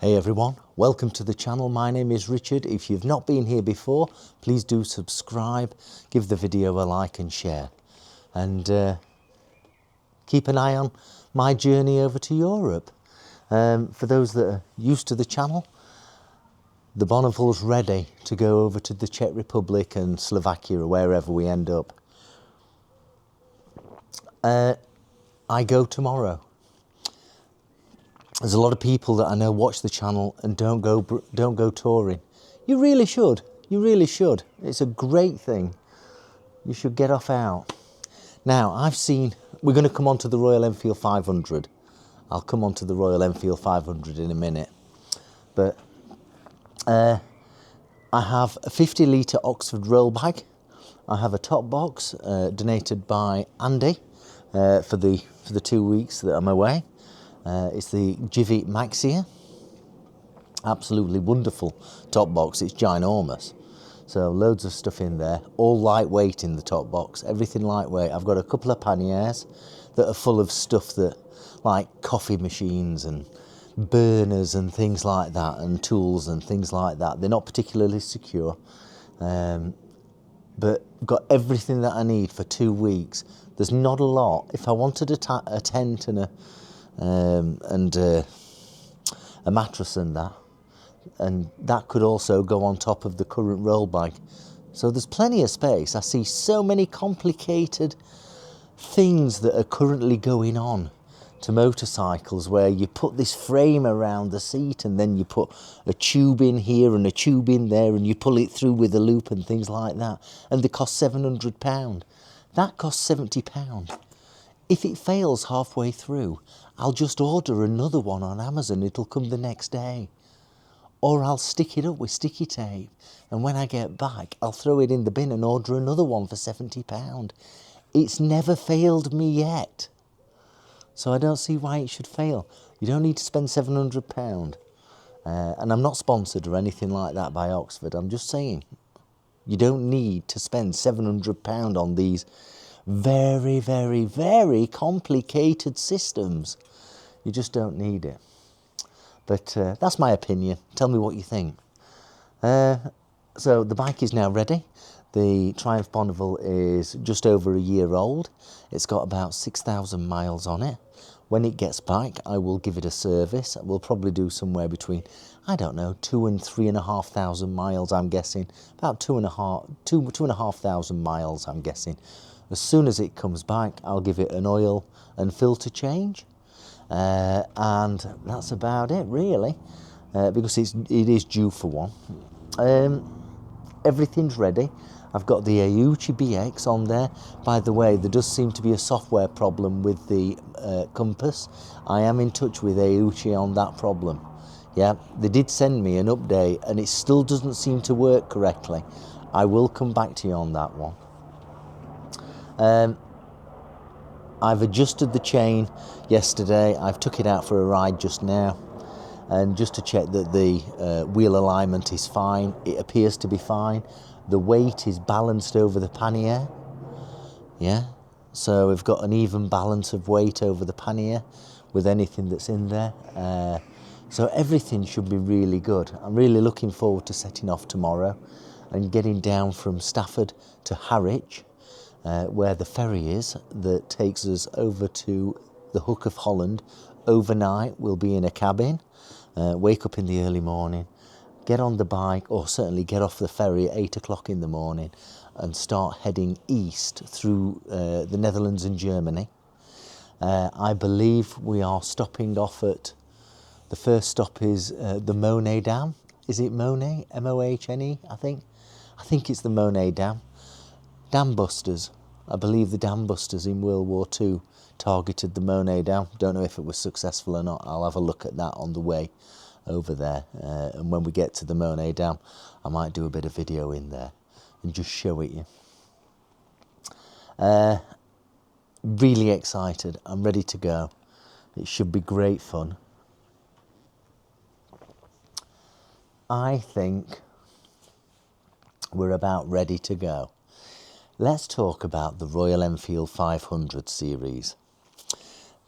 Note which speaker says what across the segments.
Speaker 1: Hey everyone, welcome to the channel. My name is Richard. If you've not been here before, please do subscribe, give the video a like and share. And keep an eye on my journey over to Europe. For those that are used to the channel, the Bonneville's ready to go over to the Czech Republic and Slovakia or wherever we end up. I go tomorrow. There's a lot of people that I know watch the channel and don't go touring. You really should. You really should. It's a great thing. You should get off out. Now, we're going to come on to the Royal Enfield 500. I'll come on to the Royal Enfield 500 in a minute. But I have a 50-litre Oxford roll bag. I have a top box donated by Andy for the 2 weeks that I'm away. It's the Jivit Maxia. Absolutely wonderful top box. It's ginormous. So loads of stuff in there. All lightweight in the top box. Everything lightweight. I've got a couple of panniers that are full of stuff that, like coffee machines and burners and things like that, and tools and things like that. They're not particularly secure, but got everything that I need for 2 weeks. There's not a lot. If I wanted a tent and a mattress and that could also go on top of the current roll bag. So there's plenty of space. I see so many complicated things that are currently going on to motorcycles, where you put this frame around the seat and then you put a tube in here and a tube in there and you pull it through with a loop and things like that, and they cost £700. That costs £70. If it fails halfway through, I'll just order another one on Amazon. It'll come the next day. Or I'll stick it up with sticky tape, and when I get back, I'll throw it in the bin and order another one for £70. It's never failed me yet. So I don't see why it should fail. You don't need to spend £700. And I'm not sponsored or anything like that by Oxford. I'm just saying, you don't need to spend £700 on these very, very, very complicated systems. You just don't need it. But that's my opinion. Tell me what you think. So the bike is now ready. The Triumph Bonneville is just over a year old. It's got about 6,000 miles on it. When it gets back, I will give it a service. We'll probably do somewhere between, I don't know, 2,000 and 3,500 miles, I'm guessing. About 2,500 miles, I'm guessing. As soon as it comes back, I'll give it an oil and filter change. And that's about it, really, because it is due for one. Everything's ready. I've got the Aiuchi BX on there. By the way, there does seem to be a software problem with the compass. I am in touch with Aiuchi on that problem. Yeah, they did send me an update and it still doesn't seem to work correctly. I will come back to you on that one. I've adjusted the chain yesterday. I've took it out for a ride just now, and just to check that the wheel alignment is fine. It appears to be fine. The weight is balanced over the pannier. Yeah, so we've got an even balance of weight over the pannier with anything that's in there. So everything should be really good. I'm really looking forward to setting off tomorrow and getting down from Stafford to Harwich, where the ferry is that takes us over to the Hook of Holland. Overnight, we'll be in a cabin, wake up in the early morning, get on the bike, or certainly get off the ferry at 8 o'clock in the morning and start heading east through the Netherlands and Germany. I believe we are stopping off at, the first stop is the Monet Dam. Is it Monet? M-O-H-N-E, I think? I think it's the Monet Dam. Dam busters. I believe the dam busters in World War II targeted the Monet Dam. Don't know if it was successful or not. I'll have a look at that on the way over there. And when we get to the Monet Dam, I might do a bit of video in there and just show it you. Really excited. I'm ready to go. It should be great fun. I think we're about ready to go. Let's talk about the Royal Enfield 500 series.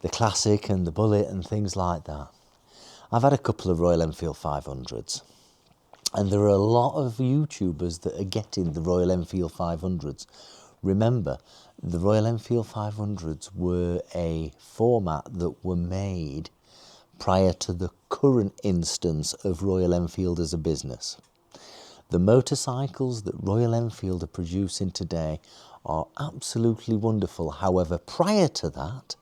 Speaker 1: The Classic and the Bullet and things like that. I've had a couple of Royal Enfield 500's, and there are a lot of YouTubers that are getting the Royal Enfield 500's. Remember, the Royal Enfield 500's were a format that were made prior to the current instance of Royal Enfield as a business. The motorcycles that Royal Enfield are producing today are absolutely wonderful. However, prior to that,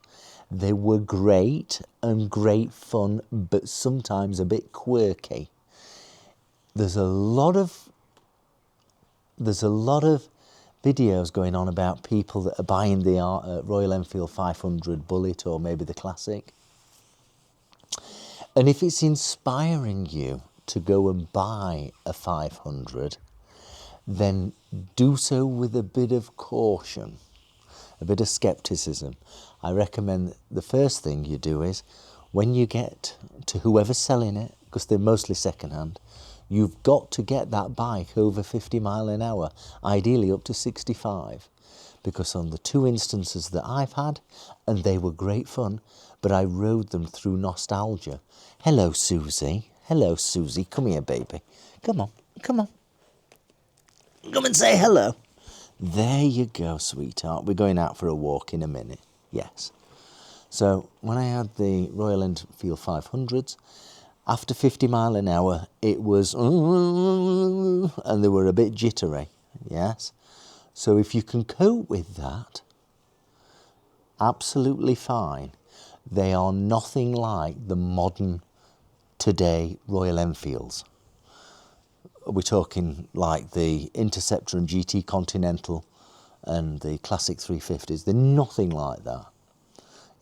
Speaker 1: they were great and great fun, but sometimes a bit quirky. There's a lot of videos going on about people that are buying the Royal Enfield 500 Bullet or maybe the Classic. And if it's inspiring you to go and buy a 500, then do so with a bit of caution, a bit of skepticism. I recommend the first thing you do is, when you get to whoever's selling it, because they're mostly second-hand, you've got to get that bike over 50 mile an hour, ideally up to 65. Because on the two instances that I've had, and they were great fun, but I rode them through nostalgia. Hello, Susie. Hello, Susie. Come here, baby. Come on. Come on. Come and say hello. There you go, sweetheart. We're going out for a walk in a minute. Yes. So when I had the Royal Enfield 500s, after 50 mile an hour, it was, and they were a bit jittery. Yes. So if you can cope with that, absolutely fine. They are nothing like the modern today Royal Enfields. We're talking like the Interceptor and GT Continental and the Classic 350s. They're nothing like that.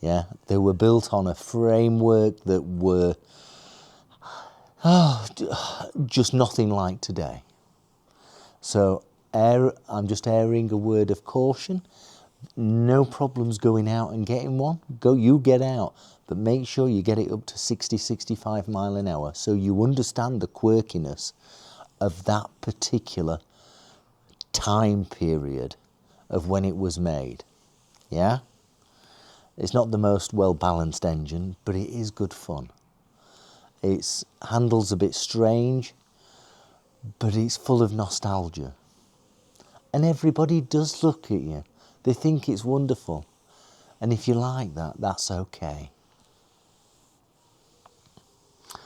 Speaker 1: Yeah, they were built on a framework that were just nothing like today. So I'm just airing a word of caution. No problems going out and getting one. You get out, but make sure you get it up to 60, 65 mile an hour so you understand the quirkiness of that particular time period of when it was made. Yeah? It's not the most well-balanced engine, but it is good fun. Its handle's a bit strange, but it's full of nostalgia. And everybody does look at you. They think it's wonderful. And if you like that, that's okay.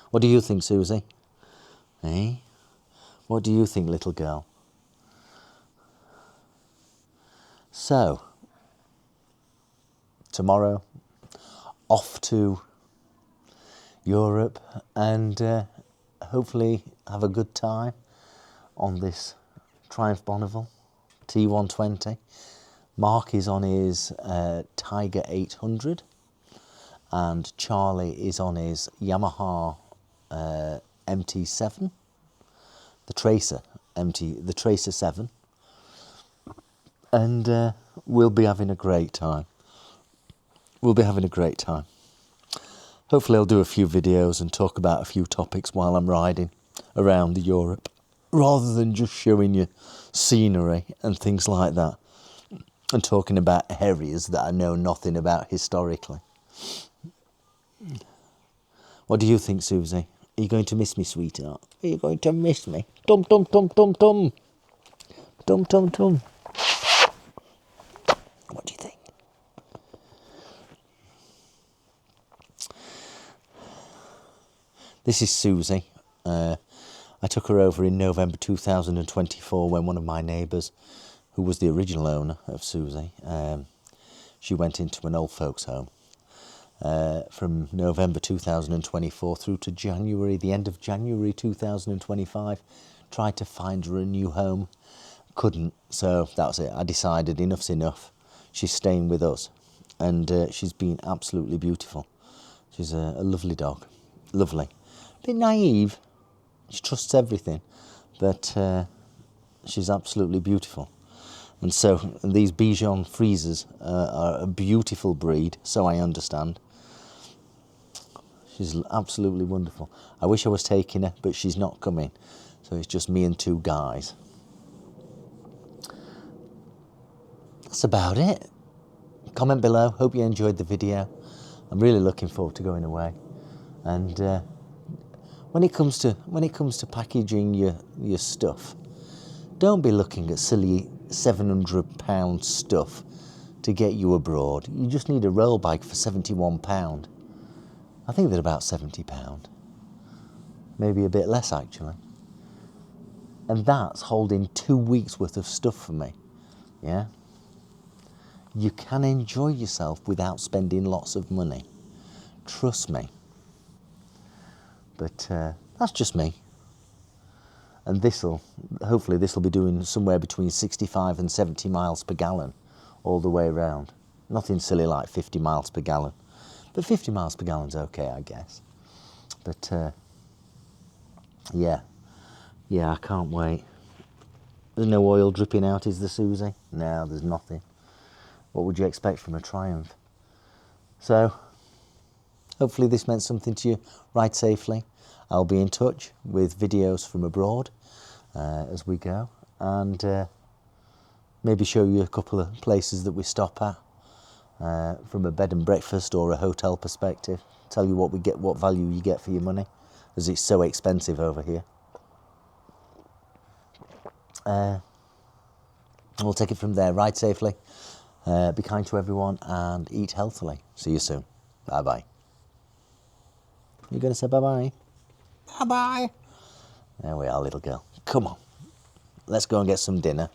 Speaker 1: What do you think, Susie? Eh? What do you think, little girl? So, tomorrow, off to Europe and hopefully have a good time on this Triumph Bonneville T120. Mark is on his Tiger 800 and Charlie is on his Yamaha MT7, the Tracer 7, and we'll be having a great time. Hopefully I'll do a few videos and talk about a few topics while I'm riding around Europe, rather than just showing you scenery and things like that, and talking about areas that I know nothing about historically. What do you think, Susie? Are you going to miss me, sweetheart? Are you going to miss me? Tum, tum, tum, tum, tum. Tum, tum, tum. What do you think? This is Susie. I took her over in November 2024 when one of my neighbours, who was the original owner of Susie, she went into an old folks' home. From November 2024 through to the end of January 2025, tried to find her a new home, couldn't, so that was it. I decided enough's enough. She's staying with us, and she's been absolutely beautiful. She's a lovely dog, lovely. A bit naive, she trusts everything, but she's absolutely beautiful. And so these Bichon Friesers are a beautiful breed, so I understand. She's absolutely wonderful. I wish I was taking her, but she's not coming. So it's just me and two guys. That's about it. Comment below. Hope you enjoyed the video. I'm really looking forward to going away. And when it comes to packaging your stuff, don't be looking at silly £700 stuff to get you abroad. You just need a roll bag for £71. I think they're about £70, maybe a bit less actually. And that's holding 2 weeks worth of stuff for me. Yeah. You can enjoy yourself without spending lots of money. Trust me. But that's just me. And hopefully this will be doing somewhere between 65 and 70 miles per gallon all the way around. Nothing silly like 50 miles per gallon. But 50 miles per gallon's okay, I guess. But yeah, I can't wait. There's no oil dripping out, is there, Susie? No, there's nothing. What would you expect from a Triumph? So, hopefully this meant something to you. Ride safely. I'll be in touch with videos from abroad as we go, and maybe show you a couple of places that we stop at from a bed and breakfast or a hotel perspective. Tell you what value you get for your money, as it's so expensive over here. We'll take it from there. Ride safely, be kind to everyone, and eat healthily. See you soon. Bye-bye. You going to say bye-bye? Bye-bye. There we are, little girl. Come on. Let's go and get some dinner.